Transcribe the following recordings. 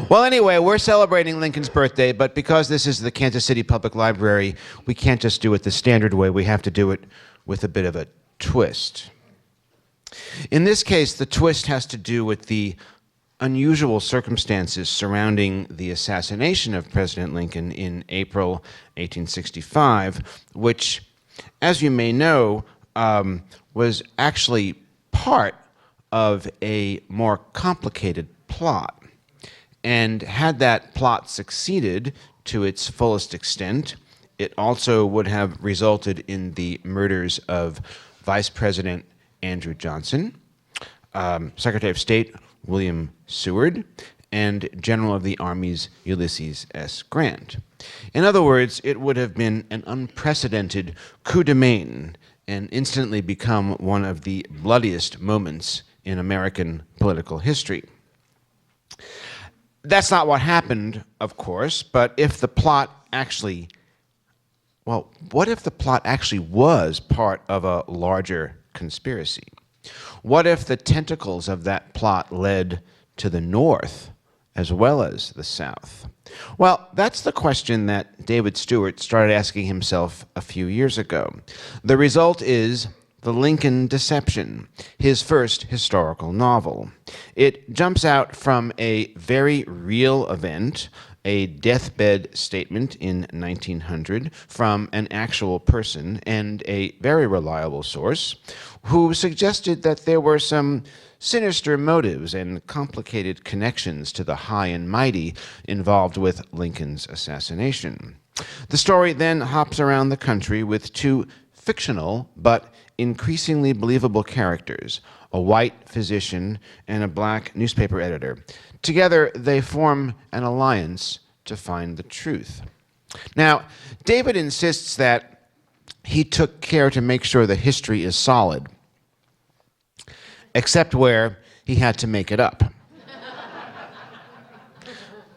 Well, anyway, we're celebrating Lincoln's birthday, but because this is the Kansas City Public Library, we can't just do it the standard way. We have to do it with a bit of a twist. In this case, the twist has to do with the unusual circumstances surrounding the assassination of President Lincoln in April 1865, which, as you may know, was actually part of a more complicated plot. And had that plot succeeded to its fullest extent, it also would have resulted in the murders of Vice President Andrew Johnson, Secretary of State William Seward, and General of the Armies Ulysses S. Grant. In other words, it would have been an unprecedented coup de main and instantly become one of the bloodiest moments in American political history. That's not what happened, of course, but if the plot actually, well, what if the plot actually was part of a larger conspiracy? What if the tentacles of that plot led to the North as well as the South? Well, that's the question that David Stewart started asking himself a few years ago. The result is The Lincoln Deception, his first historical novel. It jumps out from a very real event, a deathbed statement in 1900 from an actual person and a very reliable source who suggested that there were some sinister motives and complicated connections to the high and mighty involved with Lincoln's assassination. The story then hops around the country with two fictional but increasingly believable characters, a white physician and a black newspaper editor. Together, they form an alliance to find the truth. Now, David insists that he took care to make sure the history is solid, except where he had to make it up.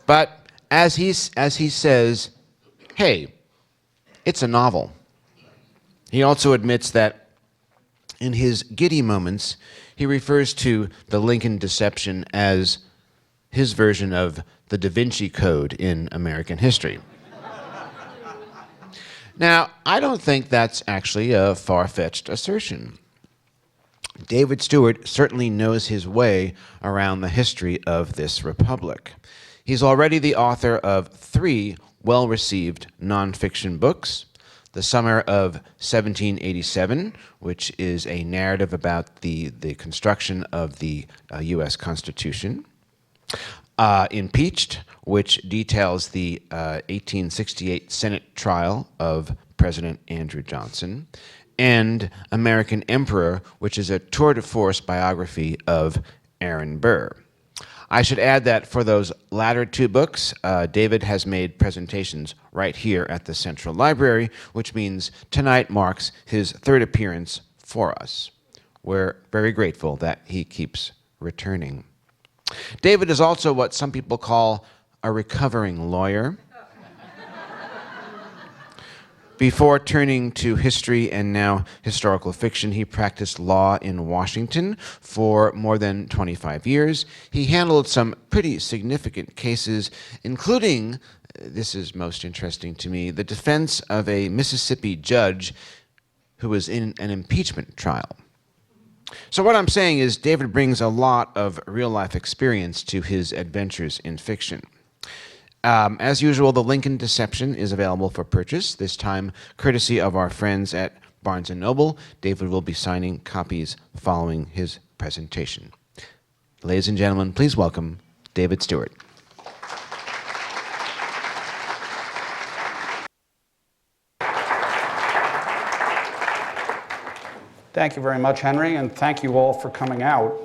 But as he says, hey, it's a novel. He also admits that in his giddy moments, he refers to the Lincoln Deception as his version of the Da Vinci Code in American history. Now, I don't think that's actually a far-fetched assertion. David Stewart certainly knows his way around the history of this republic. He's already the author of 3 well-received nonfiction books: The Summer of 1787, which is a narrative about the construction of the U.S. Constitution. Impeached, which details the 1868 Senate trial of President Andrew Johnson. And American Emperor, which is a tour de force biography of Aaron Burr. I should add that for those latter 2 books, David has made presentations right here at the Central Library, which means tonight marks his 3rd appearance for us. We're very grateful that he keeps returning. David is also what some people call a recovering lawyer. Before turning to history and now historical fiction, he practiced law in Washington for more than 25 years. He handled some pretty significant cases, including, this is most interesting to me, the defense of a Mississippi judge who was in an impeachment trial. So what I'm saying is David brings a lot of real-life experience to his adventures in fiction. As usual, The Lincoln Deception is available for purchase, this time courtesy of our friends at Barnes & Noble. David will be signing copies following his presentation. Ladies and gentlemen, please welcome David Stewart. Thank you very much, Henry, and thank you all for coming out.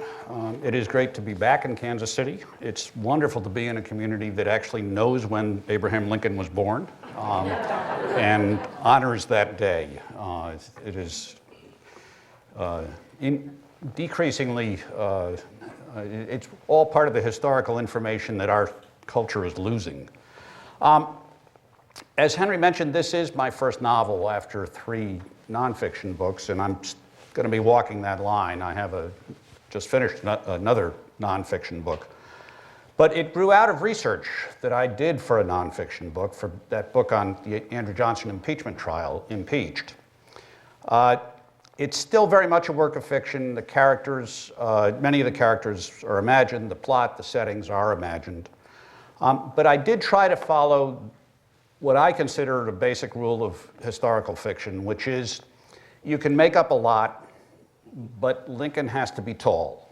It is great to be back in Kansas City. It's wonderful to be in a community that actually knows when Abraham Lincoln was born and honors that day. It is decreasingly, it's all part of the historical information that our culture is losing. As Henry mentioned, this is my first novel after 3 nonfiction books, and I'm going to be walking that line. I have just finished another nonfiction book. But it grew out of research that I did for a nonfiction book, for that book on the Andrew Johnson impeachment trial, Impeached. It's still very much a work of fiction. The characters, many of the characters are imagined. The plot, the settings are imagined. But I did try to follow what I consider a basic rule of historical fiction, which is you can make up a lot, but Lincoln has to be tall.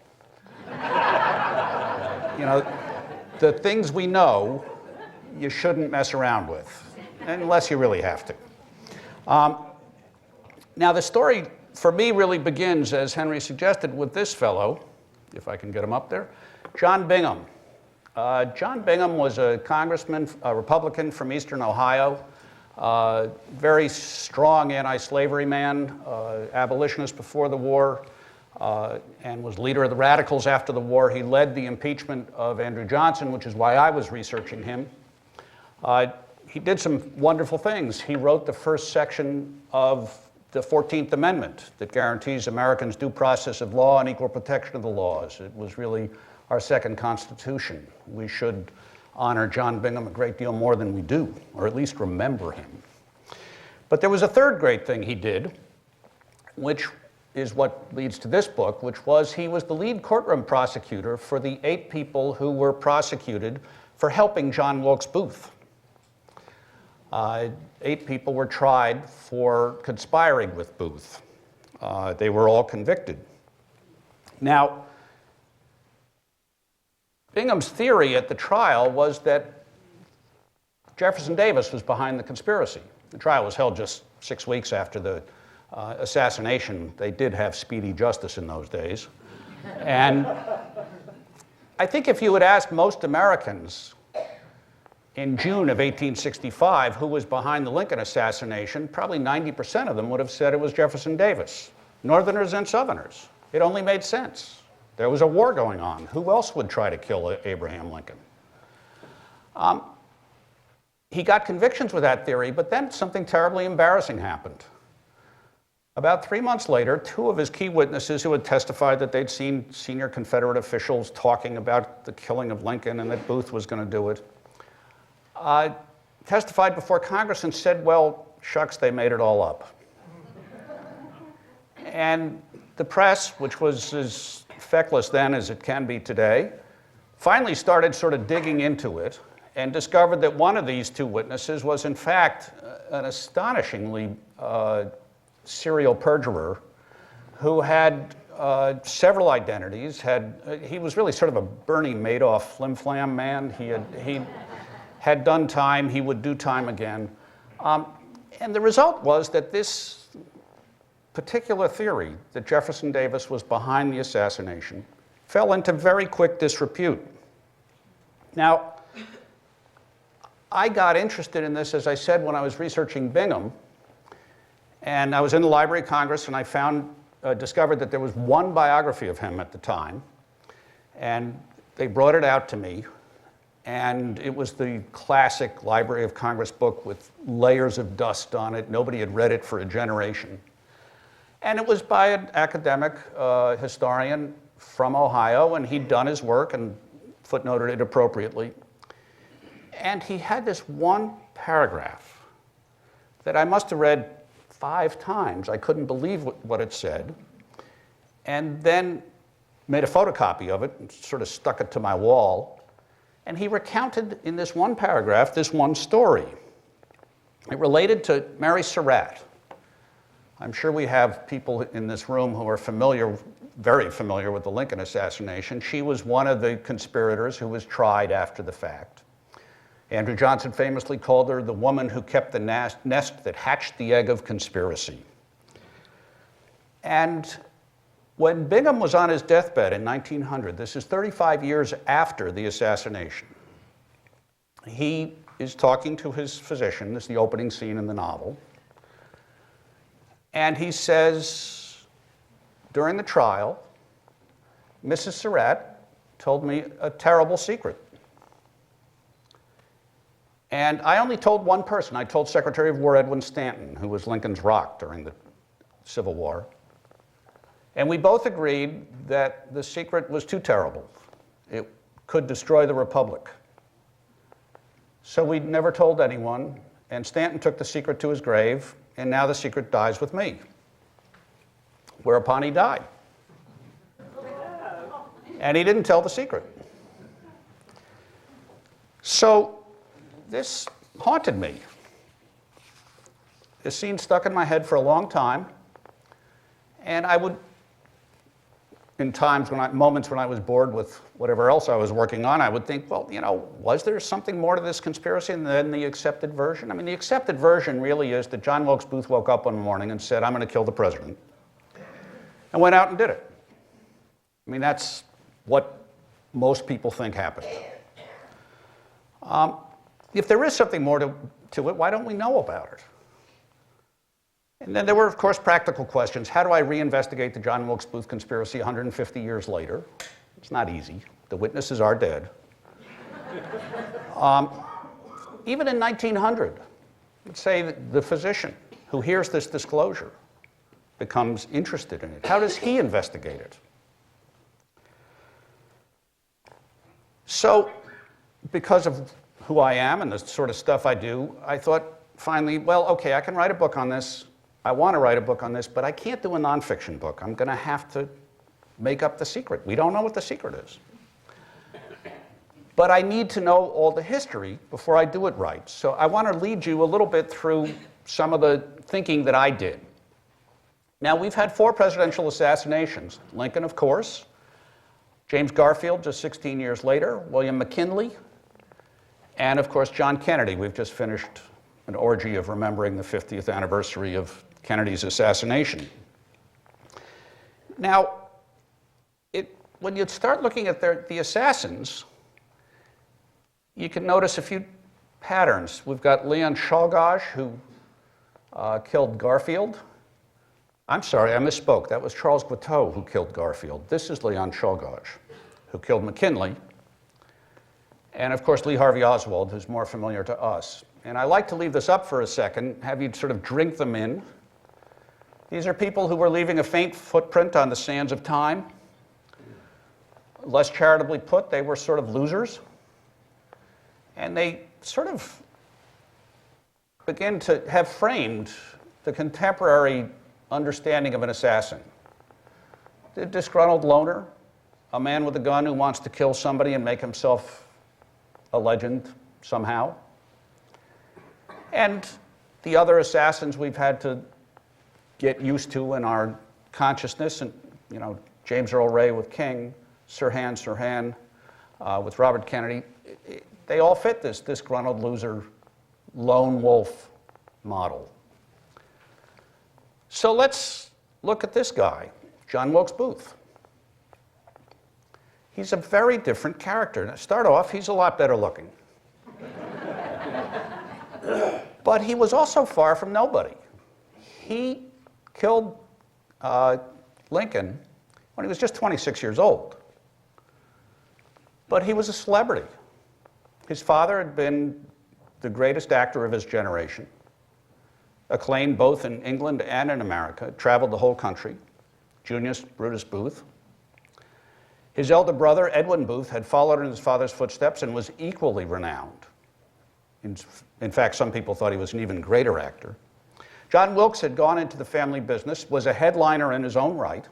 You know, the things we know, you shouldn't mess around with, unless you really have to. Now, the story, for me, really begins, as Henry suggested, with this fellow, if I can get him up there, John Bingham. John Bingham was a congressman, a Republican from Eastern Ohio, very strong anti-slavery man, abolitionist before the war, and was leader of the radicals after the war. He led the impeachment of Andrew Johnson, which is why I was researching him. He did some wonderful things. He wrote the first section of the 14th Amendment that guarantees Americans due process of law and equal protection of the laws. It was really our second Constitution. We should honor John Bingham a great deal more than we do, or at least remember him. But there was a third great thing he did, which is what leads to this book, which was he was the lead courtroom prosecutor for the 8 people who were prosecuted for helping John Wilkes Booth. 8 people were tried for conspiring with Booth. They were all convicted. Now, Bingham's theory at the trial was that Jefferson Davis was behind the conspiracy. The trial was held just 6 weeks after the assassination. They did have speedy justice in those days. And I think if you had asked most Americans in June of 1865 who was behind the Lincoln assassination, probably 90% of them would have said it was Jefferson Davis, Northerners and Southerners. It only made sense. There was a war going on. Who else would try to kill Abraham Lincoln? He got convictions with that theory, but then something terribly embarrassing happened. About 3 months later, 2 of his key witnesses who had testified that they'd seen senior Confederate officials talking about the killing of Lincoln and that Booth was going to do it, testified before Congress and said, well, shucks, they made it all up. And the press, which was as feckless then as it can be today, finally started sort of digging into it and discovered that one of these 2 witnesses was, in fact, an astonishingly serial perjurer who had several identities. He was really sort of a Bernie Madoff flim-flam man. He had done time. He would do time again. And the result was that this particular theory that Jefferson Davis was behind the assassination fell into very quick disrepute. Now, I got interested in this, as I said, when I was researching Bingham. And I was in the Library of Congress, and I discovered that there was one biography of him at the time. And they brought it out to me. And it was the classic Library of Congress book with layers of dust on it. Nobody had read it for a generation. And it was by an academic historian from Ohio, and he'd done his work and footnoted it appropriately. And he had this one paragraph that I must have read 5 times. I couldn't believe what it said. And then made a photocopy of it and sort of stuck it to my wall. And he recounted in this one paragraph this one story. It related to Mary Surratt. I'm sure we have people in this room who are very familiar with the Lincoln assassination. She was one of the conspirators who was tried after the fact. Andrew Johnson famously called her the woman who kept the nest that hatched the egg of conspiracy. And when Bingham was on his deathbed in 1900, this is 35 years after the assassination, he is talking to his physician. This is the opening scene in the novel. And he says, during the trial, Mrs. Surratt told me a terrible secret. And I only told one person. I told Secretary of War Edwin Stanton, who was Lincoln's rock during the Civil War. And we both agreed that the secret was too terrible. It could destroy the Republic. So we never told anyone, and Stanton took the secret to his grave, and now the secret dies with me. Whereupon he died. And he didn't tell the secret. So this haunted me. This scene stuck in my head for a long time, and I would, in moments when I was bored with whatever else I was working on, I would think, well, was there something more to this conspiracy than the accepted version? I mean, the accepted version really is that John Wilkes Booth woke up one morning and said, I'm going to kill the president, and went out and did it. I mean, that's what most people think happened. If there is something more to it, why don't we know about it? And then there were, of course, practical questions. How do I reinvestigate the John Wilkes Booth conspiracy 150 years later? It's not easy. The witnesses are dead. Even in 1900, let's say the physician who hears this disclosure becomes interested in it. How does he investigate it? So, because of who I am and the sort of stuff I do, I thought finally, well, okay, I can write a book on this. I want to write a book on this, but I can't do a nonfiction book. I'm going to have to make up the secret. We don't know what the secret is. But I need to know all the history before I do it right. So I want to lead you a little bit through some of the thinking that I did. Now, we've had 4 presidential assassinations. Lincoln, of course. James Garfield, just 16 years later. William McKinley. And, of course, John Kennedy. We've just finished an orgy of remembering the 50th anniversary of Kennedy's assassination. Now, when you start looking at the assassins, you can notice a few patterns. We've got Leon Czolgosz, who killed Garfield. I'm sorry, I misspoke. That was Charles Guiteau who killed Garfield. This is Leon Czolgosz, who killed McKinley. And, of course, Lee Harvey Oswald, who's more familiar to us. And I like to leave this up for a second, have you sort of drink them in. These are people who were leaving a faint footprint on the sands of time. Less charitably put, they were sort of losers. And they sort of begin to have framed the contemporary understanding of an assassin. The disgruntled loner, a man with a gun who wants to kill somebody and make himself a legend somehow. And the other assassins we've had to get used to in our consciousness, and James Earl Ray with King, Sirhan with Robert Kennedy, they all fit this disgruntled loser, lone wolf model. So let's look at this guy, John Wilkes Booth. He's a very different character. Now, to start off, he's a lot better looking. But he was also far from nobody. He killed Lincoln when he was just 26 years old. But he was a celebrity. His father had been the greatest actor of his generation, acclaimed both in England and in America, traveled the whole country, Junius Brutus Booth. His elder brother, Edwin Booth, had followed in his father's footsteps and was equally renowned. In fact, some people thought he was an even greater actor. John Wilkes had gone into the family business, was a headliner in his own right.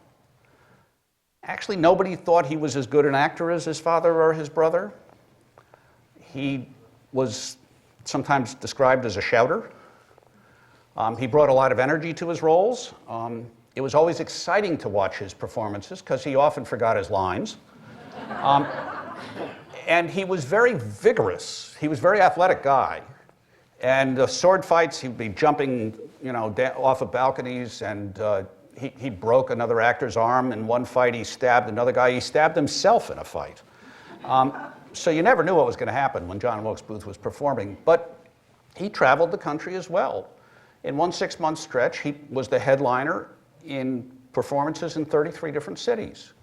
Actually, nobody thought he was as good an actor as his father or his brother. He was sometimes described as a shouter. He brought a lot of energy to his roles. It was always exciting to watch his performances because he often forgot his lines. And he was very vigorous. He was a very athletic guy. And sword fights, he'd be jumping, off of balconies, and he broke another actor's arm. In one fight, he stabbed another guy. He stabbed himself in a fight. So you never knew what was going to happen when John Wilkes Booth was performing. But he traveled the country as well. In one 6-month stretch, he was the headliner in performances in 33 different cities.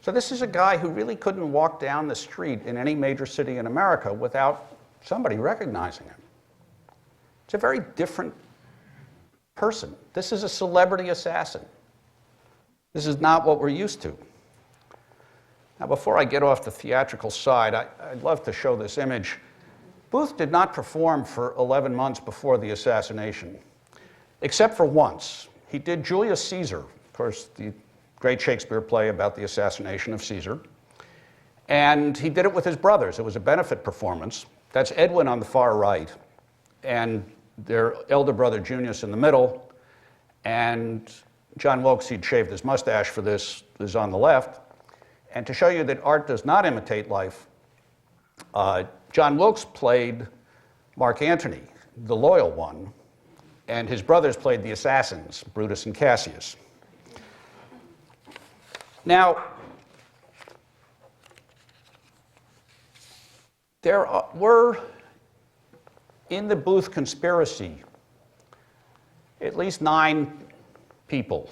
So this is a guy who really couldn't walk down the street in any major city in America without somebody recognizing him. It's a very different person. This is a celebrity assassin. This is not what we're used to. Now, before I get off the theatrical side, I'd love to show this image. Booth did not perform for 11 months before the assassination, except for once. He did Julius Caesar, of course, the great Shakespeare play about the assassination of Caesar. And he did it with his brothers. It was a benefit performance. That's Edwin on the far right, and their elder brother Junius in the middle. And John Wilkes, he'd shaved his mustache for this, is on the left. And to show you that art does not imitate life, John Wilkes played Mark Antony, the loyal one, and his brothers played the assassins, Brutus and Cassius. Now, there were, in the Booth conspiracy, at least 9 people.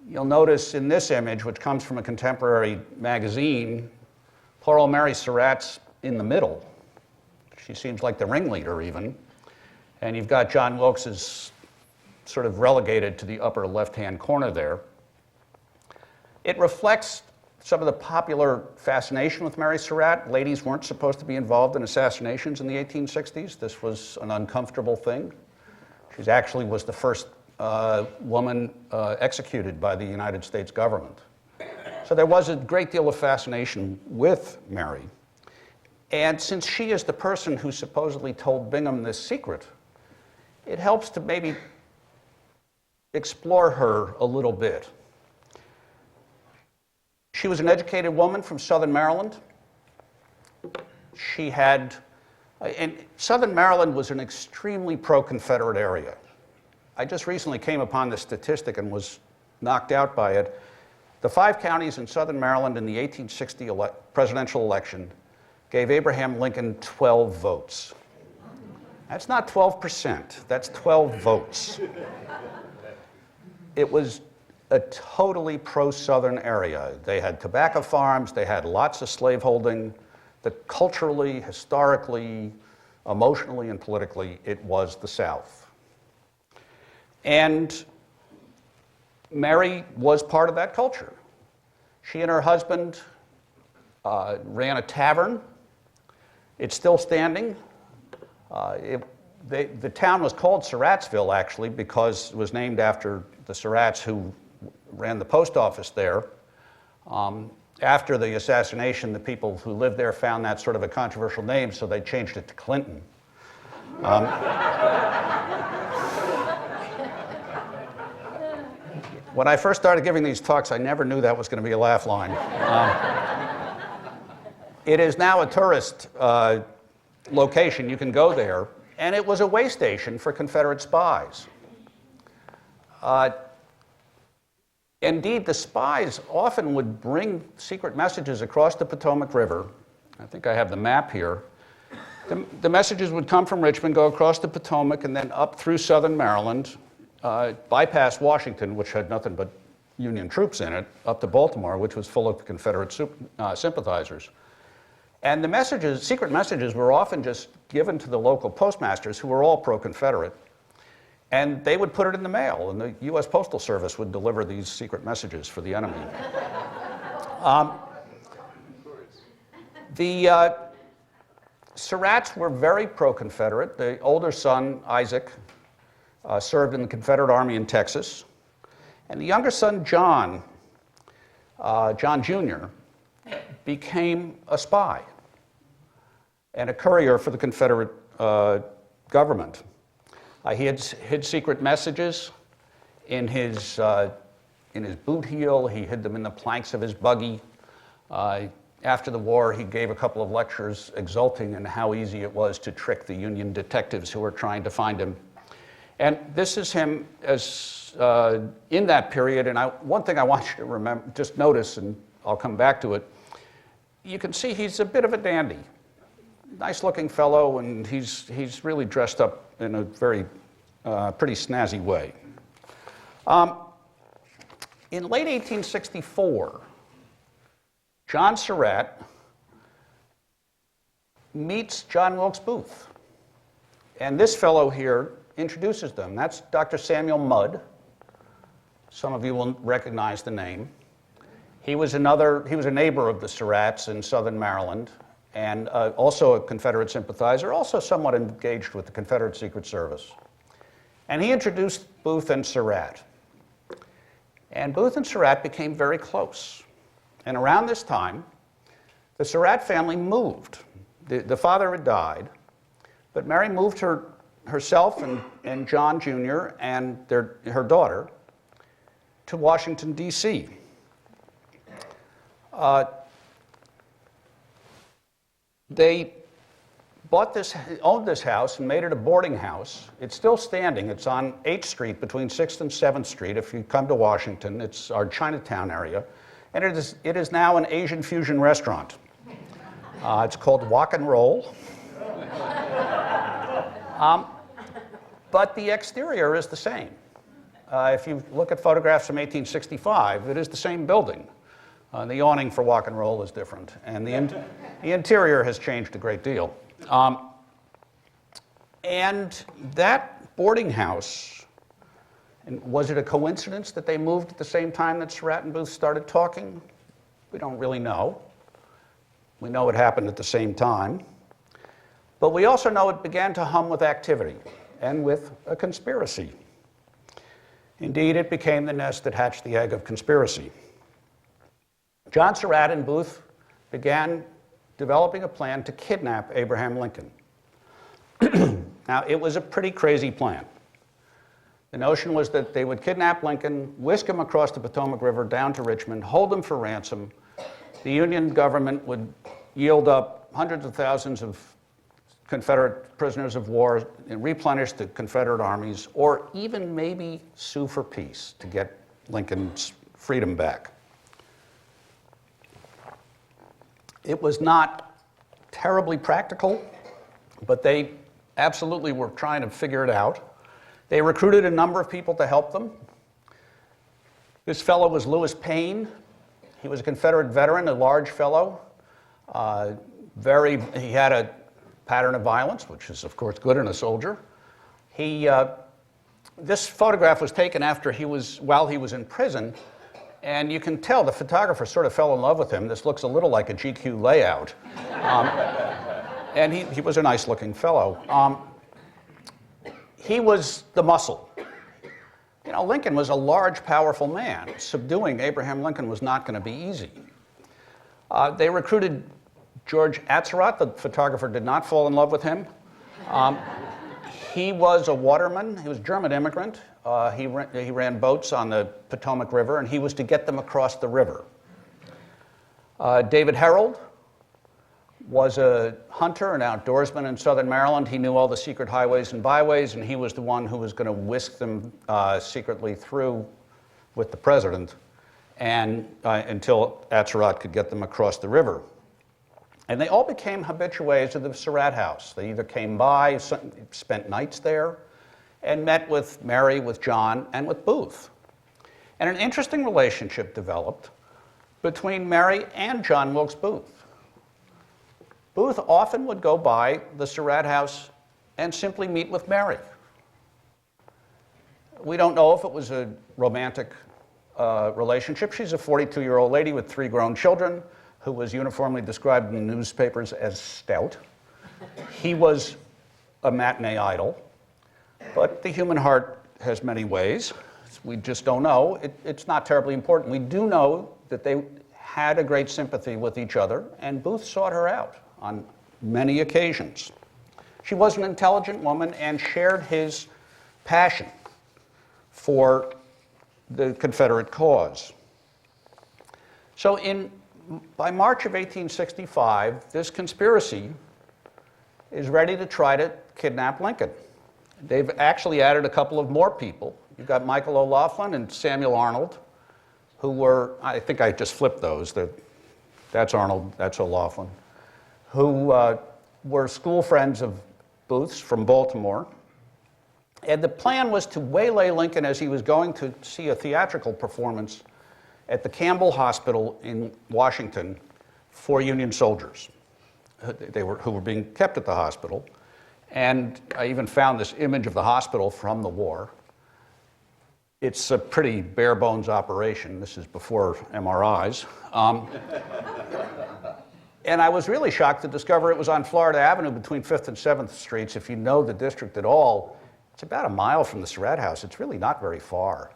You'll notice in this image, which comes from a contemporary magazine, poor old Mary Surratt's in the middle. She seems like the ringleader even. And you've got John Wilkes is sort of relegated to the upper left-hand corner there. It reflects some of the popular fascination with Mary Surratt. Ladies weren't supposed to be involved in assassinations in the 1860s. This was an uncomfortable thing. She actually was the first woman executed by the United States government. So there was a great deal of fascination with Mary. And since she is the person who supposedly told Bingham this secret, it helps to maybe explore her a little bit. She was an educated woman from Southern Maryland. She had, and Southern Maryland was an extremely pro-Confederate area. I just recently came upon this statistic and was knocked out by it. The 5 counties in Southern Maryland in the 1860 presidential election gave Abraham Lincoln 12 votes. That's not 12%, that's 12 votes. It was a totally pro-Southern area. They had tobacco farms, they had lots of slaveholding. Culturally, historically, emotionally, and politically, it was the South. And Mary was part of that culture. She and her husband ran a tavern. It's still standing. The town was called Surrattsville, actually, because it was named after the Surratts who ran the post office there. After the assassination, the people who lived there found that sort of a controversial name, so they changed it to Clinton. When I first started giving these talks, I never knew that was going to be a laugh line. It is now a tourist location. You can go there. And it was a way station for Confederate spies. Indeed, the spies often would bring secret messages across the Potomac River. I think I have the map here. The messages would come from Richmond, go across the Potomac, and then up through southern Maryland, bypass Washington, which had nothing but Union troops in it, up to Baltimore, which was full of Confederate sympathizers. And the messages, secret messages, were often just given to the local postmasters, who were all pro-Confederate. And they would put it in the mail, and the U.S. Postal Service would deliver these secret messages for the enemy. The Surratts were very pro-Confederate. The older son, Isaac, served in the Confederate Army in Texas. And the younger son, John Jr., became a spy and a courier for the Confederate government. He had hid secret messages in his boot heel. He hid them in the planks of his buggy. After the war, he gave a couple of lectures exulting in how easy it was to trick the Union detectives who were trying to find him. And this is him as in that period. And one thing I want you to remember, just notice, and I'll come back to it. You can see he's a bit of a dandy. Nice-looking fellow, and he's really dressed up in a very pretty snazzy way. In late 1864, John Surratt meets John Wilkes Booth. And this fellow here introduces them. That's Dr. Samuel Mudd. Some of you will recognize the name. He was a neighbor of the Surratts in southern Maryland, and also a Confederate sympathizer, also somewhat engaged with the Confederate Secret Service. And he introduced Booth and Surratt. And Booth and Surratt became very close. And around this time, the Surratt family moved. The father had died, but Mary moved herself and John Jr. and her daughter to Washington, D.C. They owned this house and made it a boarding house. It's still standing. It's on 8th Street between 6th and 7th Street. If you come to Washington, it's our Chinatown area. And it is now an Asian fusion restaurant. It's called Wok and Roll. But the exterior is the same. If you look at photographs from 1865, it is the same building. The awning for Wok and Roll is different, and the interior has changed a great deal. And that boarding house, and was it a coincidence that they moved at the same time that Surratt and Booth started talking? We don't really know. We know it happened at the same time. But we also know it began to hum with activity and with a conspiracy. Indeed, it became the nest that hatched the egg of conspiracy. John Surratt and Booth began developing a plan to kidnap Abraham Lincoln. Now, it was a pretty crazy plan. The notion was that they would kidnap Lincoln, whisk him across the Potomac River down to Richmond, hold him for ransom. The Union government would yield up hundreds of thousands of Confederate prisoners of war and replenish the Confederate armies, or even maybe sue for peace to get Lincoln's freedom back. It was not terribly practical, but they absolutely were trying to figure it out. They recruited a number of people to help them. This fellow was Payne. He was a Confederate veteran, a large fellow. He had a pattern of violence, which is, of course, good in a soldier. This photograph was taken while he was in prison, and you can tell the photographer sort of fell in love with him. This looks a little like a GQ layout. And he was a nice-looking fellow. He was the muscle. You know, Lincoln was a large, powerful man. Subduing Abraham Lincoln was not going to be easy. They recruited George Atzerodt. The photographer did not fall in love with him. He was a waterman. He was a German immigrant. He ran boats on the Potomac River, and he was to get them across the river. David Herold was a hunter and outdoorsman in southern Maryland. He knew all the secret highways and byways, and he was the one who was going to whisk them secretly through with the president until Atzerodt could get them across the river. And they all became habitués of the Surratt house. They either came by, spent nights there, and met with Mary, with John, and with Booth. And an interesting relationship developed between Mary and John Wilkes Booth. Booth often would go by the Surratt house and simply meet with Mary. We don't know if it was a romantic relationship. She's a 42-year-old lady with 3 grown children who was uniformly described in the newspapers as stout. He was a matinee idol, but the human heart has many ways. We just don't know. It's not terribly important. We do know that they had a great sympathy with each other, and Booth sought her out on many occasions. She was an intelligent woman and shared his passion for the Confederate cause. So by March of 1865, this conspiracy is ready to try to kidnap Lincoln. They've actually added a couple of more people. You've got Michael O'Laughlin and Samuel Arnold, who were, I think I just flipped those. That's Arnold, that's O'Laughlin, who were school friends of Booth's from Baltimore. And the plan was to waylay Lincoln as he was going to see a theatrical performance at the Campbell Hospital in Washington for Union soldiers who were being kept at the hospital. And I even found this image of the hospital from the war. It's a pretty bare bones operation. This is before MRIs. And I was really shocked to discover it was on Florida Avenue between 5th and 7th Streets. If you know the district at all, it's about a mile from the Surratt house. It's really not very far.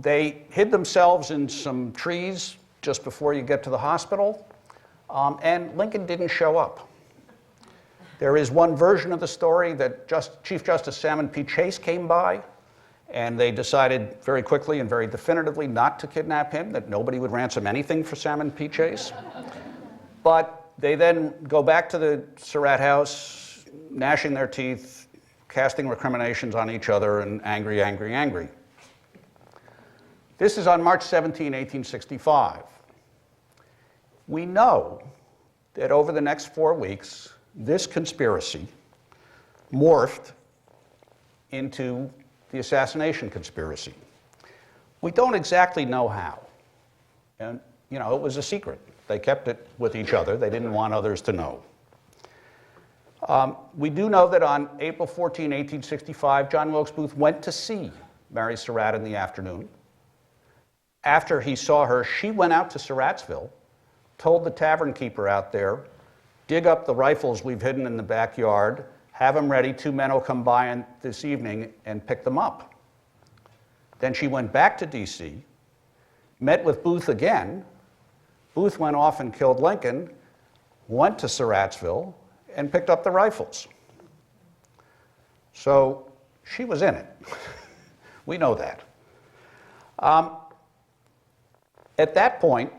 They hid themselves in some trees just before you get to the hospital, and Lincoln didn't show up. There is one version of the story that Chief Justice Salmon P. Chase came by, and they decided very quickly and very definitively not to kidnap him, that nobody would ransom anything for Salmon P. Chase. But they then go back to the Surratt house, gnashing their teeth, casting recriminations on each other, and angry, angry, angry. This is on March 17, 1865. We know that over the next 4 weeks, this conspiracy morphed into the assassination conspiracy. We don't exactly know how. And, you know, it was a secret. They kept it with each other. They didn't want others to know. We do know that on April 14, 1865, John Wilkes Booth went to see Mary Surratt in the afternoon. After he saw her, she went out to Surrattsville, told the tavern keeper out there, dig up the rifles we've hidden in the backyard, have them ready, 2 men will come by this evening and pick them up. Then she went back to D.C., met with Booth again. Booth went off and killed Lincoln, went to Surrattsville, and picked up the rifles. So she was in it. We know that. At that point,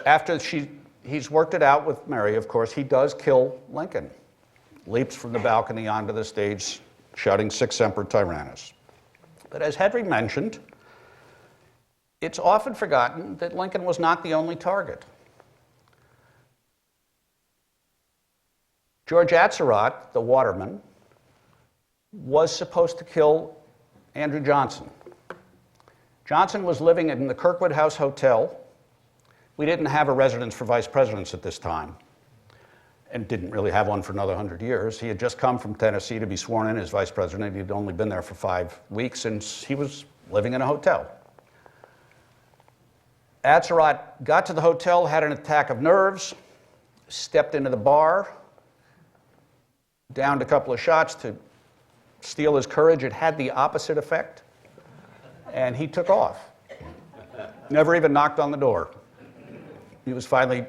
after he's worked it out with Mary, of course, he does kill Lincoln. Leaps from the balcony onto the stage, shouting "Sic Semper Tyrannis." But as Henry mentioned, it's often forgotten that Lincoln was not the only target. George Atzerodt, the waterman, was supposed to kill Andrew Johnson. Johnson was living in the Kirkwood House Hotel. We didn't have a residence for vice presidents at this time, and didn't really have one for another 100 years. He had just come from Tennessee to be sworn in as vice president. He'd only been there for 5 weeks, and he was living in a hotel. Atzerodt got to the hotel, had an attack of nerves, stepped into the bar, downed a couple of shots to steel his courage. It had the opposite effect, and he took off. Never even knocked on the door. He was finally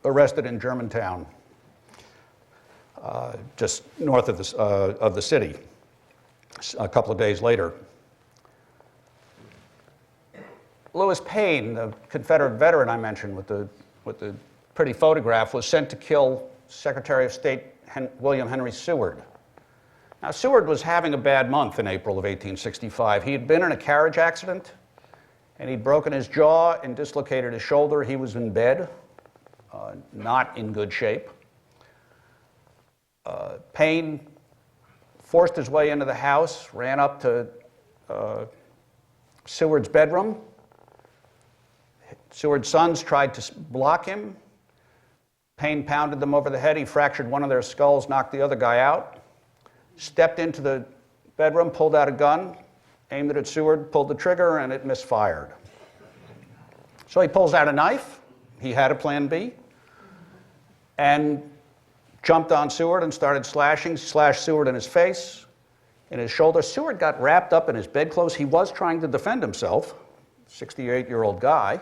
arrested in Germantown, just north of the city, a couple of days later. Lewis Payne, the Confederate veteran I mentioned with the pretty photograph, was sent to kill Secretary of State William Henry Seward. Now, Seward was having a bad month in April of 1865. He had been in a carriage accident, and he'd broken his jaw and dislocated his shoulder. He was in bed, not in good shape. Payne forced his way into the house, ran up to Seward's bedroom. Seward's sons tried to block him. Payne pounded them over the head. He fractured one of their skulls, knocked the other guy out. Stepped into the bedroom, pulled out a gun, aimed it at Seward, pulled the trigger, and it misfired. So he pulls out a knife. He had a plan B. And jumped on Seward and started slashing, slashed Seward in his face, in his shoulder. Seward got wrapped up in his bedclothes. He was trying to defend himself, 68-year-old guy,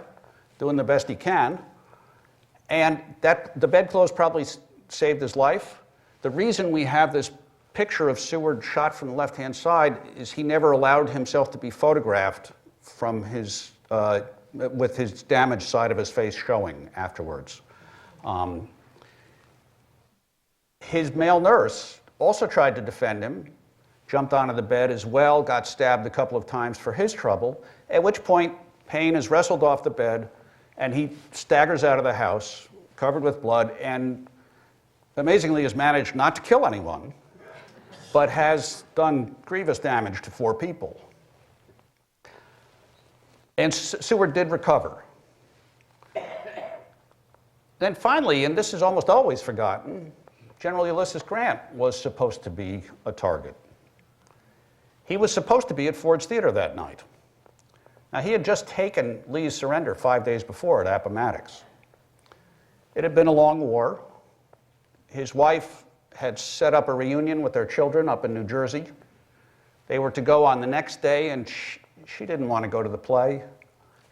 doing the best he can. And the bedclothes probably saved his life. The reason we have this picture of Seward shot from the left-hand side is he never allowed himself to be photographed from with his damaged side of his face showing afterwards. His male nurse also tried to defend him, jumped onto the bed as well, got stabbed a couple of times for his trouble, at which point Payne is wrestled off the bed, and he staggers out of the house, covered with blood, and amazingly has managed not to kill anyone, but has done grievous damage to 4 people. And Seward did recover. Then finally, and this is almost always forgotten, General Ulysses Grant was supposed to be a target. He was supposed to be at Ford's Theater that night. Now, he had just taken Lee's surrender 5 days before at Appomattox. It had been a long war. His wife had set up a reunion with their children up in New Jersey. They were to go on the next day, and she didn't want to go to the play.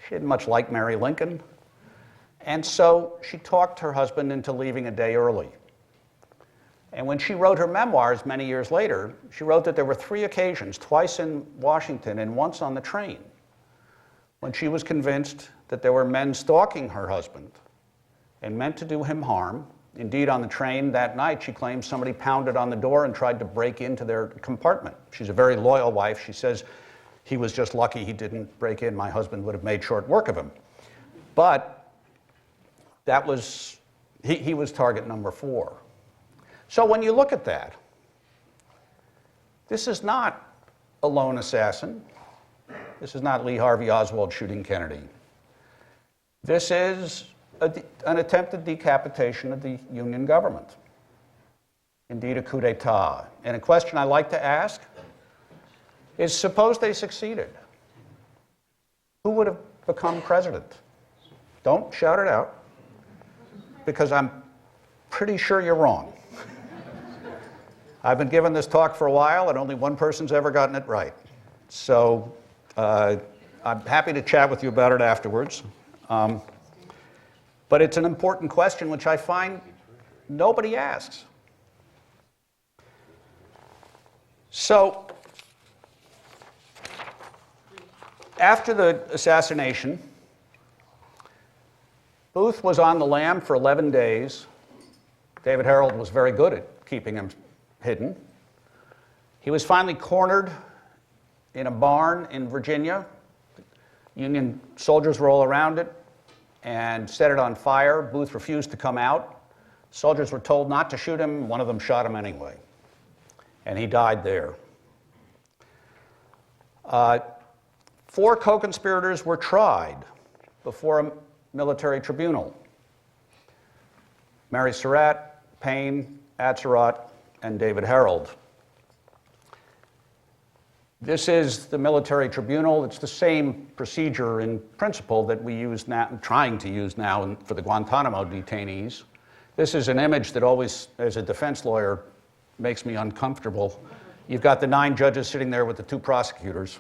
She didn't much like Mary Lincoln. And so she talked her husband into leaving a day early. And when she wrote her memoirs many years later, she wrote that there were 3 occasions, twice in Washington and once on the train, when she was convinced that there were men stalking her husband and meant to do him harm. Indeed, on the train that night, she claims somebody pounded on the door and tried to break into their compartment. She's a very loyal wife. She says, he was just lucky he didn't break in. My husband would have made short work of him. But that was, he was target number 4. So when you look at that, this is not a lone assassin. This is not Lee Harvey Oswald shooting Kennedy. This is an attempted decapitation of the Union government. Indeed, a coup d'etat. And a question I like to ask is, suppose they succeeded, who would have become president? Don't shout it out, because I'm pretty sure you're wrong. I've been giving this talk for a while, and only one person's ever gotten it right. So I'm happy to chat with you about it afterwards. But it's an important question which I find nobody asks. So after the assassination, Booth was on the lam for 11 days. David Herold was very good at keeping him hidden. He was finally cornered in a barn in Virginia. Union soldiers were all around it and set it on fire. Booth refused to come out. Soldiers were told not to shoot him. One of them shot him anyway, and he died there. 4 co-conspirators were tried before a military tribunal: Mary Surratt, Payne, Surratt, and David Herold. This is the Military Tribunal. It's the same procedure in principle that we use now, trying to use now for the Guantanamo detainees. This is an image that always, as a defense lawyer, makes me uncomfortable. You've got the 9 judges sitting there with the 2 prosecutors.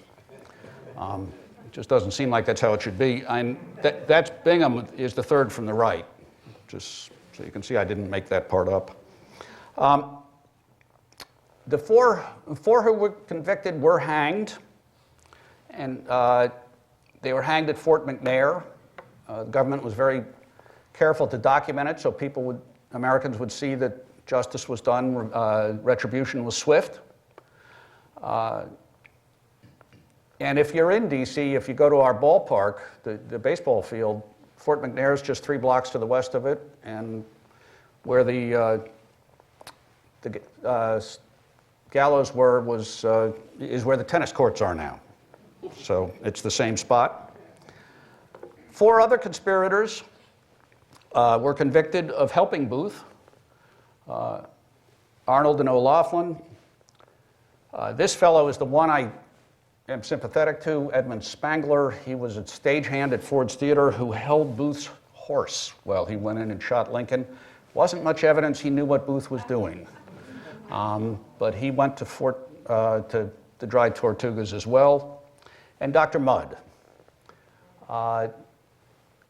It just doesn't seem like that's how it should be. And that's Bingham is the 3rd from the right. Just so you can see, I didn't make that part up. The four who were convicted were hanged, and they were hanged at Fort McNair. The government was very careful to document it so Americans would see that justice was done, retribution was swift. And if you're in D.C., if you go to our ballpark, the baseball field, Fort McNair is just 3 blocks to the west of it, and where the gallows is where the tennis courts are now. So it's the same spot. 4 other conspirators were convicted of helping Booth: Arnold and O'Laughlin. This fellow is the one I am sympathetic to, Edmund Spangler. He was a stagehand at Ford's Theater who held Booth's horse while he went in and shot Lincoln. Wasn't much evidence he knew what Booth was doing. But he went to the Dry Tortugas as well. And Dr. Mudd.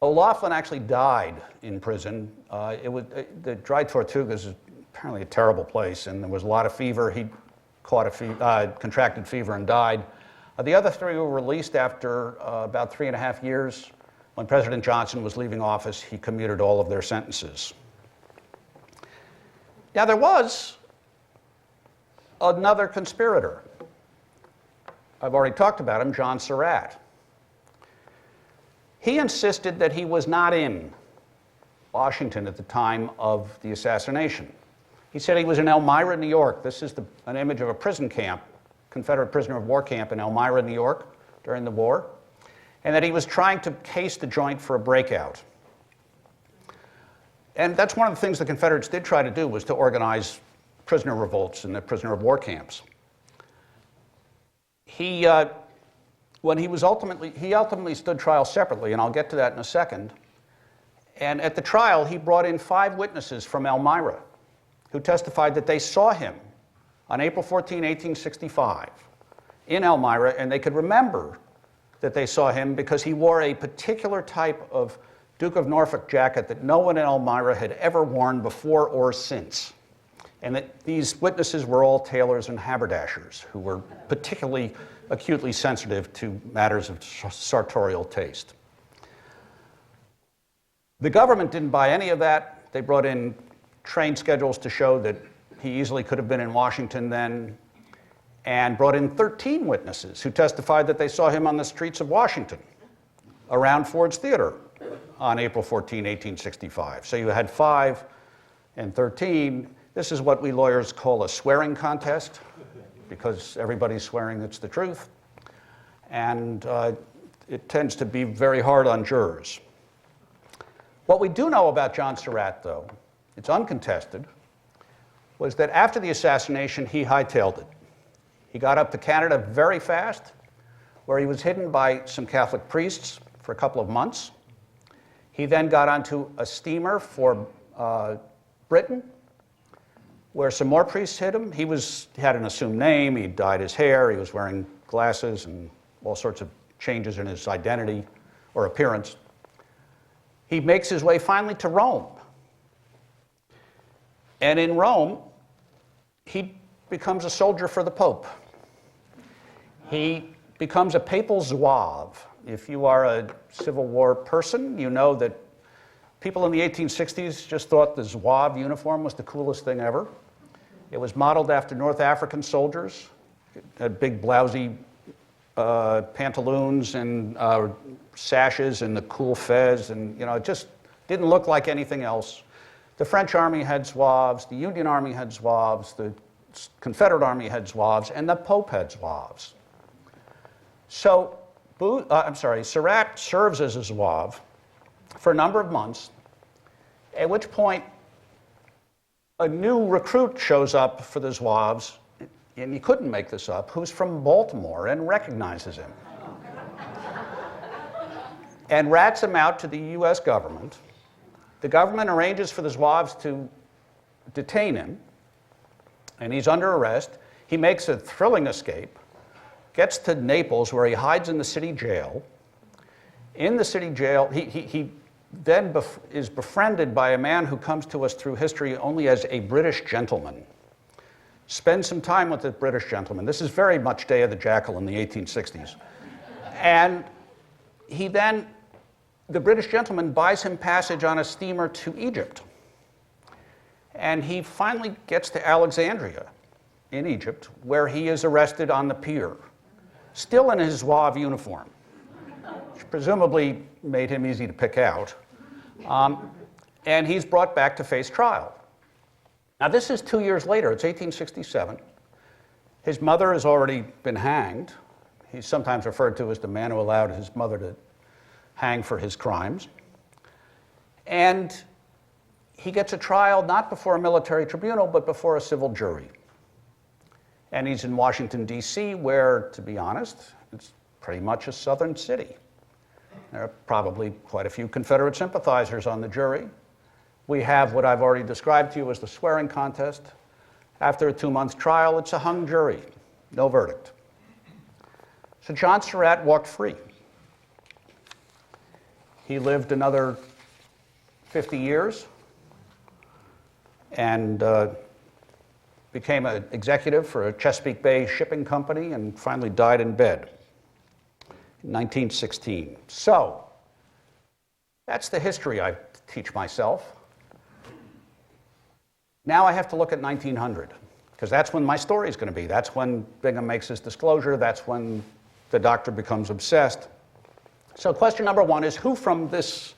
O'Laughlin actually died in prison. The Dry Tortugas is apparently a terrible place, and there was a lot of fever. He contracted fever and died. The other 3 were released after about 3.5 years. When President Johnson was leaving office, he commuted all of their sentences. Now, there was another conspirator. I've already talked about him, John Surratt. He insisted that he was not in Washington at the time of the assassination. He said he was in Elmira, New York. This is an image of a prison camp, Confederate prisoner of war camp in Elmira, New York during the war, and that he was trying to case the joint for a breakout. And that's one of the things the Confederates did try to do, was to organize prisoner revolts in the prisoner of war camps. He, when he ultimately stood trial separately, and I'll get to that in a second. And at the trial, he brought in 5 witnesses from Elmira who testified that they saw him on April 14, 1865 in Elmira, and they could remember that they saw him because he wore a particular type of Duke of Norfolk jacket that no one in Elmira had ever worn before or since. And that these witnesses were all tailors and haberdashers who were particularly acutely sensitive to matters of sartorial taste. The government didn't buy any of that. They brought in train schedules to show that he easily could have been in Washington then, and brought in 13 witnesses who testified that they saw him on the streets of Washington around Ford's Theater on April 14, 1865. So you had 5 and 13. This is what we lawyers call a swearing contest, because everybody's swearing it's the truth. And it tends to be very hard on jurors. What we do know about John Surratt, though, it's uncontested, was that after the assassination, he hightailed it. He got up to Canada very fast, where he was hidden by some Catholic priests for a couple of months. He then got onto a steamer for Britain, where some more priests hid him. He had an assumed name, he dyed his hair, he was wearing glasses and all sorts of changes in his identity or appearance. He makes his way finally to Rome. And in Rome, he becomes a soldier for the Pope. He becomes a papal zouave. If you are a Civil War person, you know that people in the 1860s just thought the zouave uniform was the coolest thing ever. It was modeled after North African soldiers. It had big blousy pantaloons and sashes and the cool fez, and it just didn't look like anything else. The French army had zouaves, the Union army had zouaves, the Confederate army had zouaves, and the Pope had zouaves. So Surratt serves as a zouave for a number of months, at which point a new recruit shows up for the zouaves, and you couldn't make this up, who's from Baltimore and recognizes him. And rats him out to the US government. The government arranges for the zouaves to detain him, and he's under arrest. He makes a thrilling escape, gets to Naples, where he hides in the city jail. In the city jail, he then is befriended by a man who comes to us through history only as a British gentleman. Spends some time with the British gentleman. This is very much Day of the Jackal in the 1860s. And the British gentleman buys him passage on a steamer to Egypt. And he finally gets to Alexandria in Egypt, where he is arrested on the pier, still in his zouave uniform, which presumably made him easy to pick out. And he's brought back to face trial. Now, this is 2 years later. It's 1867. His mother has already been hanged. He's sometimes referred to as the man who allowed his mother to hang for his crimes. And he gets a trial not before a military tribunal, but before a civil jury. And he's in Washington, D.C., where, to be honest, it's pretty much a southern city. There are probably quite a few Confederate sympathizers on the jury. We have what I've already described to you as the swearing contest. After a 2-month trial, it's a hung jury, no verdict. So John Surratt walked free. He lived another 50 years and became an executive for a Chesapeake Bay shipping company and finally died in bed in 1916. So that's the history I teach myself. Now I have to look at 1900, because that's when my story is going to be. That's when Bingham makes his disclosure. That's when the doctor becomes obsessed. So question number 1 is, who from this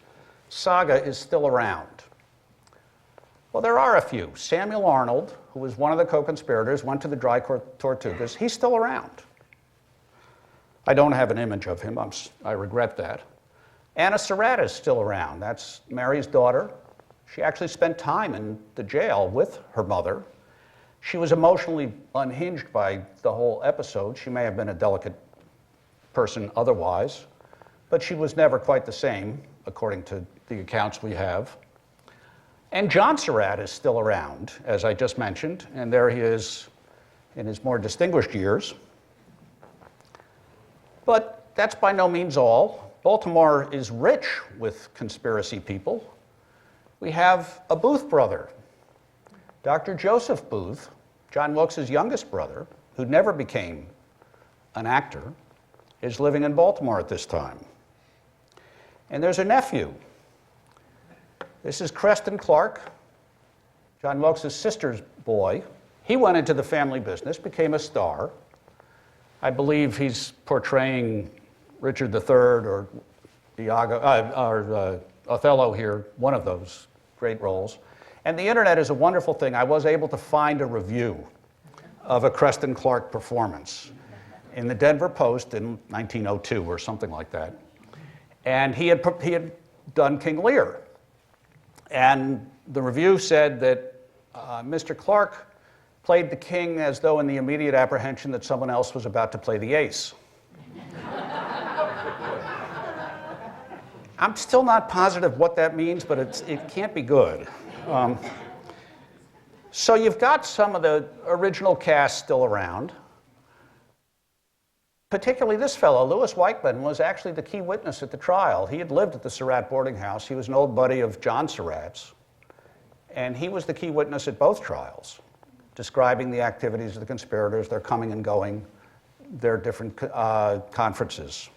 saga is still around? Well, there are a few. Samuel Arnold, who was one of the co-conspirators, went to the Dry Tortugas. He's still around. I don't have an image of him. I regret that. Anna Surratt is still around. That's Mary's daughter. She actually spent time in the jail with her mother. She was emotionally unhinged by the whole episode. She may have been a delicate person otherwise, but she was never quite the same, according to the accounts we have. And John Surratt is still around, as I just mentioned, and there he is in his more distinguished years. But that's by no means all. Baltimore is rich with conspiracy people. We have a Booth brother, Dr. Joseph Booth, John Wilkes' youngest brother, who never became an actor, is living in Baltimore at this time. And there's a nephew. This is Creston Clark, John Wilkes' sister's boy. He went into the family business, became a star. I believe he's portraying Richard III or Othello here, one of those great roles. And the internet is a wonderful thing. I was able to find a review of a Creston Clark performance in the Denver Post in 1902 or something like that. And he had done King Lear. And the review said that Mr. Clark played the king as though in the immediate apprehension that someone else was about to play the ace. I'm still not positive what that means, but it can't be good. So you've got some of the original cast still around. Particularly this fellow, Louis Weichman, was actually the key witness at the trial. He had lived at the Surratt boarding house. He was an old buddy of John Surratt's. And he was the key witness at both trials, describing the activities of the conspirators, their coming and going, their different conferences.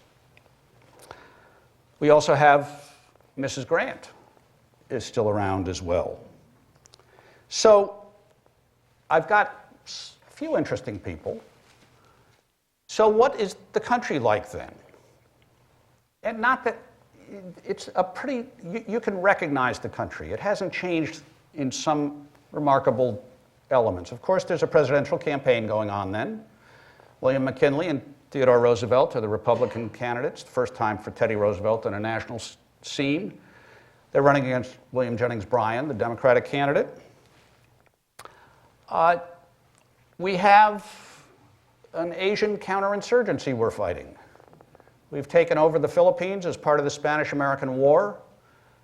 We also have Mrs. Grant is still around as well. So I've got a few interesting people. So what is the country like then? And not that it's a pretty, you can recognize the country. It hasn't changed in some remarkable elements. Of course, there's a presidential campaign going on then. William McKinley and Theodore Roosevelt are the Republican candidates, the first time for Teddy Roosevelt on a national scene. They're running against William Jennings Bryan, the Democratic candidate. We have an Asian counterinsurgency we're fighting. We've taken over the Philippines as part of the Spanish-American War.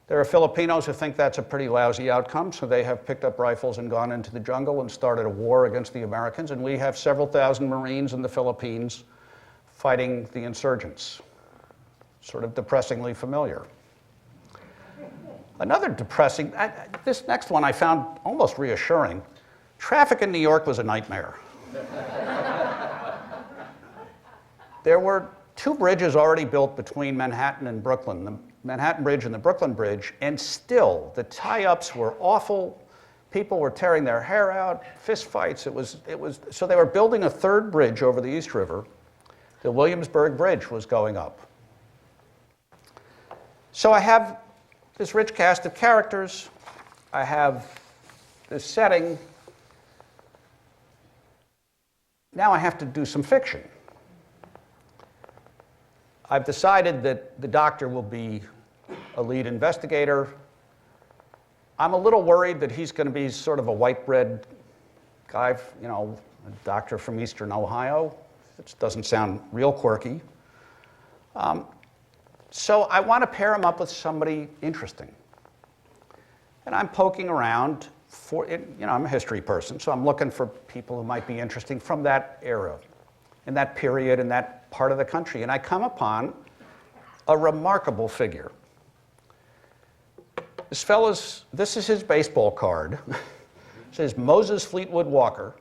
There are Filipinos who think that's a pretty lousy outcome, so they have picked up rifles and gone into the jungle and started a war against the Americans, and we have several thousand Marines in the Philippines fighting the insurgents. Sort of depressingly familiar. Another depressing, this next one I found almost reassuring. Traffic in New York was a nightmare. There were two bridges already built between Manhattan and Brooklyn, the Manhattan Bridge and the Brooklyn Bridge, and still the tie-ups were awful. People were tearing their hair out, fist fights. So they were building a third bridge over the East River. The Williamsburg Bridge was going up. So I have this rich cast of characters. I have this setting. Now I have to do some fiction. I've decided that the doctor will be a lead investigator. I'm a little worried that he's going to be sort of a white bread guy, you know, a doctor from Eastern Ohio. It doesn't sound real quirky. So I want to pair him up with somebody interesting. And I'm poking around for, you know, I'm a history person, so I'm looking for people who might be interesting from that era, in that period, in that part of the country. And I come upon a remarkable figure. This is his baseball card. It says Moses Fleetwood Walker.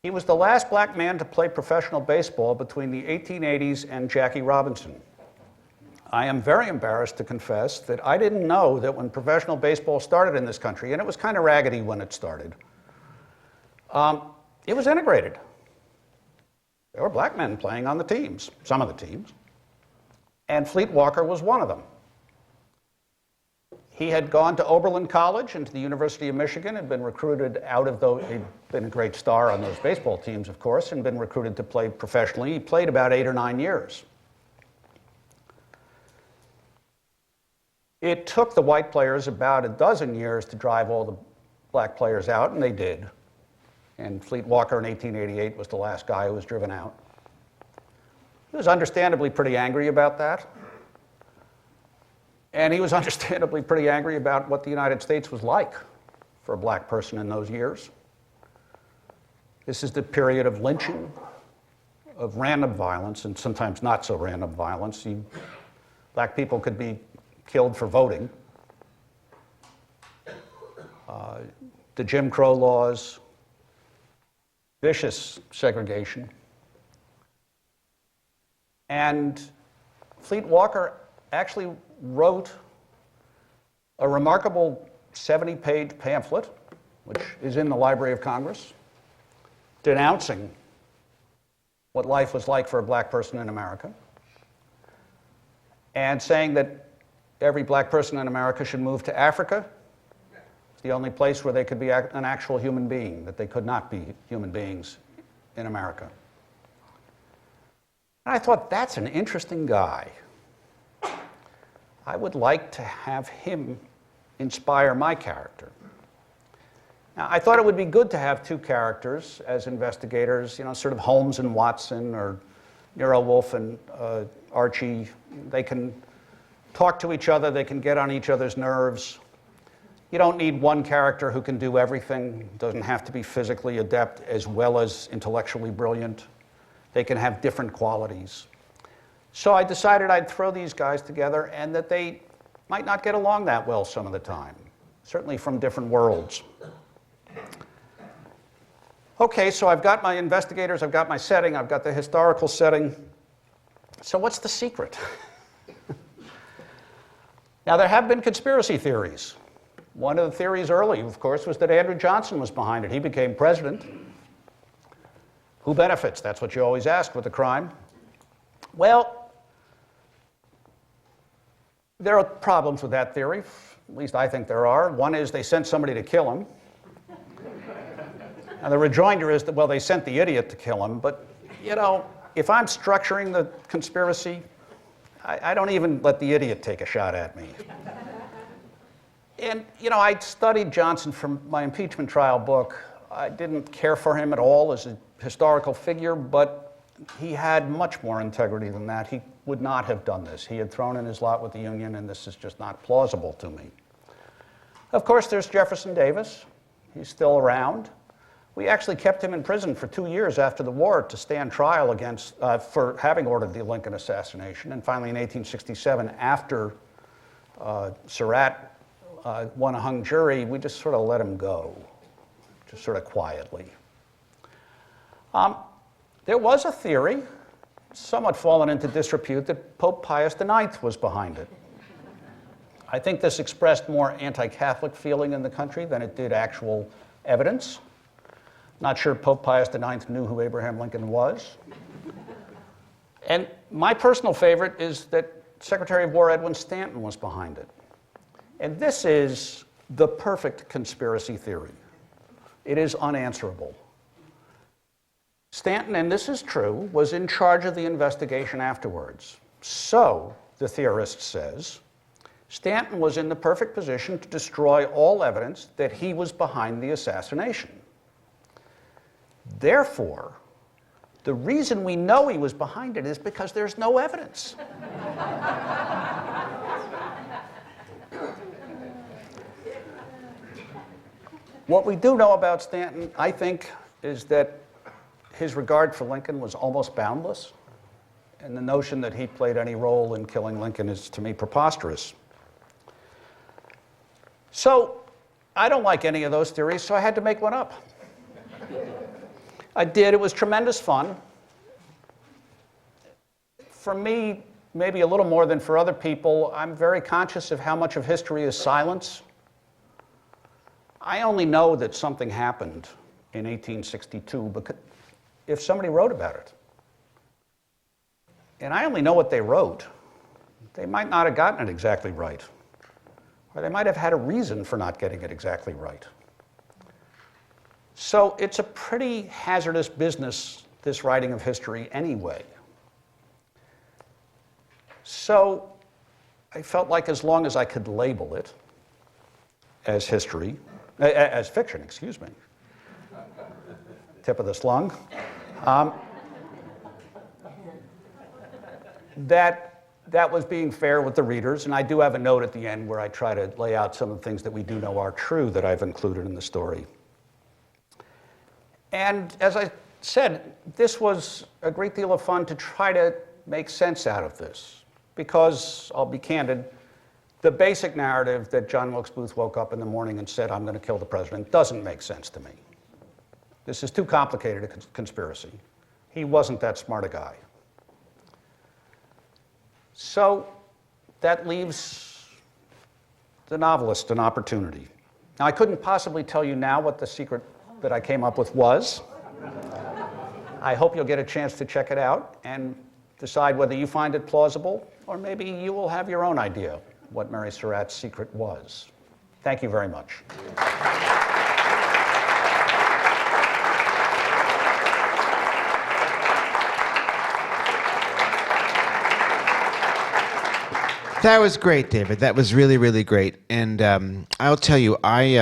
He was the last black man to play professional baseball between the 1880s and Jackie Robinson. I am very embarrassed to confess that I didn't know that when professional baseball started in this country, and it was kind of raggedy when it started, it was integrated. There were black men playing on the teams, some of the teams, and Fleet Walker was one of them. He had gone to Oberlin College and to the University of Michigan, had been recruited out of those, he'd been a great star on those baseball teams, of course, and been recruited to play professionally. He played about 8 or 9 years. It took the white players about a dozen years to drive all the black players out, and they did. And Fleet Walker in 1888 was the last guy who was driven out. He was understandably pretty angry about that. And he was understandably pretty angry about what the United States was like for a black person in those years. This is the period of lynching, of random violence, and sometimes not so random violence. Black people could be killed for voting. The Jim Crow laws, vicious segregation. And Fleet Walker actually wrote a remarkable 70-page pamphlet, which is in the Library of Congress, denouncing what life was like for a black person in America, and saying that every black person in America should move to Africa. It's the only place where they could be an actual human being, that they could not be human beings in America. And I thought, that's an interesting guy. I would like to have him inspire my character. Now, I thought it would be good to have two characters as investigators, you know, sort of Holmes and Watson, or Nero Wolfe and Archie. They can talk to each other, they can get on each other's nerves. You don't need one character who can do everything, doesn't have to be physically adept as well as intellectually brilliant. They can have different qualities. So I decided I'd throw these guys together, and that they might not get along that well some of the time, certainly from different worlds. Okay, so I've got my investigators, I've got my setting, I've got the historical setting. So what's the secret? Now, there have been conspiracy theories. One of the theories early, of course, was that Andrew Johnson was behind it. He became president. Who benefits? That's what you always ask with a crime. Well, there are problems with that theory. At least I think there are. One is they sent somebody to kill him. And the rejoinder is that, well, they sent the idiot to kill him. But, you know, if I'm structuring the conspiracy, I don't even let the idiot take a shot at me. And, you know, I studied Johnson for my impeachment trial book. I didn't care for him at all as a historical figure, but he had much more integrity than that. He would not have done this. He had thrown in his lot with the Union, and this is just not plausible to me. Of course, there's Jefferson Davis. He's still around. We actually kept him in prison for 2 years after the war to stand trial against, for having ordered the Lincoln assassination. And finally, in 1867, after Surratt won a hung jury, we just sort of let him go, just sort of quietly. There was a theory, somewhat fallen into disrepute, that Pope Pius IX was behind it. I think this expressed more anti-Catholic feeling in the country than it did actual evidence. Not sure Pope Pius IX knew who Abraham Lincoln was. And my personal favorite is that Secretary of War Edwin Stanton was behind it. And this is the perfect conspiracy theory. It is unanswerable. Stanton, and this is true, was in charge of the investigation afterwards. So, the theorist says, Stanton was in the perfect position to destroy all evidence that he was behind the assassination. Therefore, the reason we know he was behind it is because there's no evidence. What we do know about Stanton, I think, is that his regard for Lincoln was almost boundless, and the notion that he played any role in killing Lincoln is, to me, preposterous. So, I don't like any of those theories, so I had to make one up. I did. It was tremendous fun. For me, maybe a little more than for other people, I'm very conscious of how much of history is silence. I only know that something happened in 1862 because if somebody wrote about it. And I only know what they wrote. They might not have gotten it exactly right. Or they might have had a reason for not getting it exactly right. So it's a pretty hazardous business, this writing of history anyway. So I felt like as long as I could label it as history, as fiction, excuse me, tip of the slung. That was being fair with the readers, and I do have a note at the end where I try to lay out some of the things that we do know are true that I've included in the story. And as I said, this was a great deal of fun to try to make sense out of this, because, I'll be candid, the basic narrative that John Wilkes Booth woke up in the morning and said, I'm going to kill the president, doesn't make sense to me. This is too complicated a conspiracy. He wasn't that smart a guy. So that leaves the novelist an opportunity. Now, I couldn't possibly tell you now what the secret that I came up with was. I hope you'll get a chance to check it out and decide whether you find it plausible, or maybe you will have your own idea what Mary Surratt's secret was. Thank you very much. That was great, David. That was really, really great. And I'll tell you, I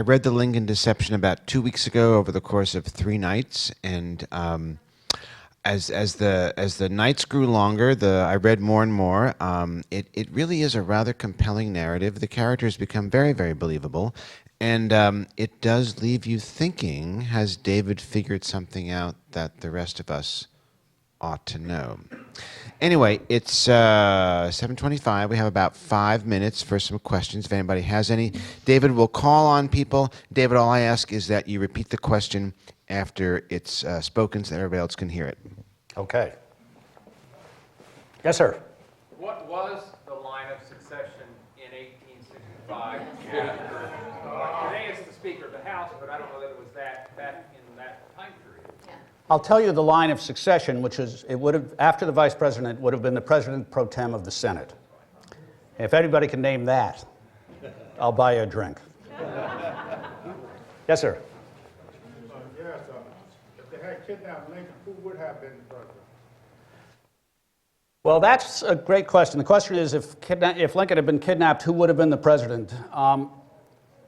read The Lincoln Deception about 2 weeks ago over the course of 3 nights, and as the nights grew longer, I read more and more. It really is a rather compelling narrative. The characters become very, very believable, and it does leave you thinking: has David figured something out that the rest of us ought to know? Anyway, it's 7:25. We have about 5 minutes for some questions, if anybody has any. David will call on people. David, all I ask is that you repeat the question after it's spoken so that everybody else can hear it. Okay. Yes, sir. What was the line of succession in 1865? Today it's the Speaker of the House, but I don't know that it was that in that time period. I'll tell you the line of succession, which is, it would have, after the vice president, would have been the president pro tem of the Senate. If anybody can name that, I'll buy you a drink. Yes, sir. Yes, if they had kidnapped Lincoln, who would have been the president? Well, that's a great question. The question is, if Lincoln had been kidnapped, who would have been the president?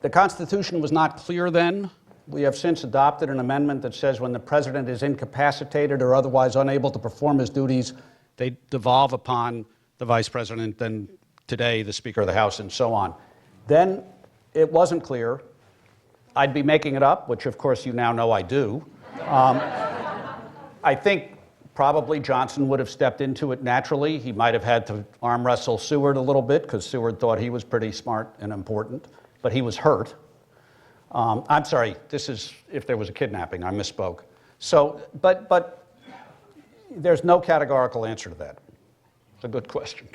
The Constitution was not clear then. We have since adopted an amendment that says when the president is incapacitated or otherwise unable to perform his duties, they devolve upon the vice president, then today the Speaker of the House, and so on. Then it wasn't clear. I'd be making it up, which of course you now know I do. I think probably Johnson would have stepped into it naturally. He might have had to arm wrestle Seward a little bit, because Seward thought he was pretty smart and important, but he was hurt. I'm sorry, this is if there was a kidnapping, I misspoke. So, but there's no categorical answer to that. It's a good question.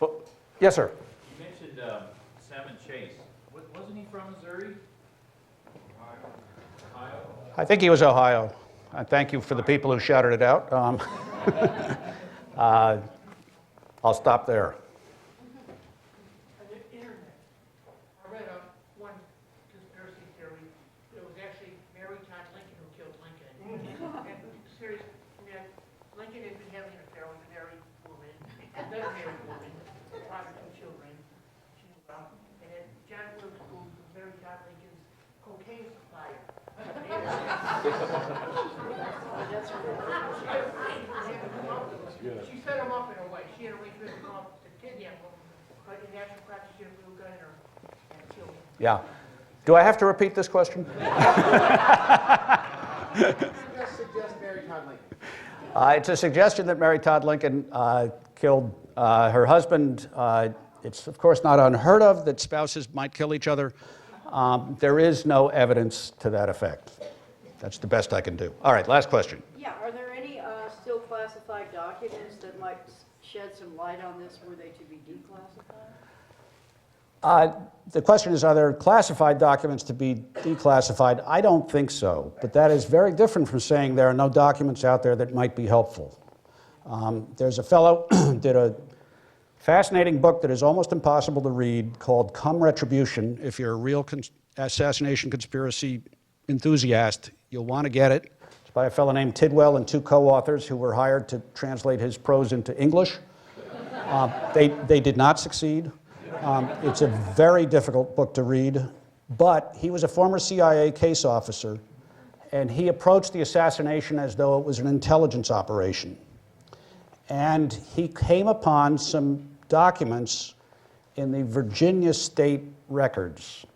Well, yes, sir. You mentioned Salmon Chase. Wasn't he from Missouri? Ohio? I think he was Ohio. Thank you for the people who shouted it out. I'll stop there. On the internet, I read one conspiracy theory. It was actually Mary Todd Lincoln who killed Lincoln. And seriously, Lincoln had been having an affair with a married woman, another married woman, father of 2 children. She knew well. And then John Wilkes Booth was Mary Todd Lincoln's cocaine supplier. She set him up in a way. She had arranged with him to kidnap him, but in actual practice, she had a real gun in her and killed him. Yeah. Do I have to repeat this question? Just suggest Mary Todd Lincoln. It's a suggestion that Mary Todd Lincoln killed her husband. It's, of course, not unheard of that spouses might kill each other. There is no evidence to that effect. That's the best I can do. All right, last question. Yeah, are there any still classified documents that might shed some light on this? Were they to be declassified? The question is, are there classified documents to be declassified? I don't think so, but that is very different from saying there are no documents out there that might be helpful. There's a fellow did a fascinating book that is almost impossible to read called Come Retribution. If you're a real assassination conspiracy enthusiast, you'll want to get it. It's by a fellow named Tidwell and 2 co-authors who were hired to translate his prose into English. They did not succeed. It's a very difficult book to read, but he was a former CIA case officer, and he approached the assassination as though it was an intelligence operation. And he came upon some documents in the Virginia state records.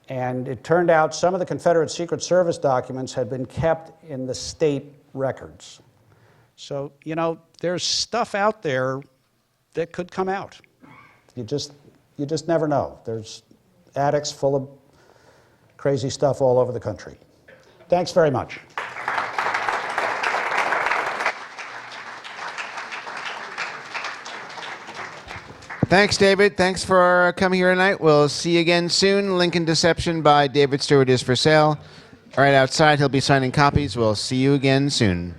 And it turned out some of the Confederate Secret Service documents had been kept in the state records. So, you know, there's stuff out there that could come out. You just never know. There's attics full of crazy stuff all over the country. Thanks very much. Thanks, David. Thanks for coming here tonight. We'll see you again soon. Lincoln Deception by David Stewart is for sale. Right outside, he'll be signing copies. We'll see you again soon.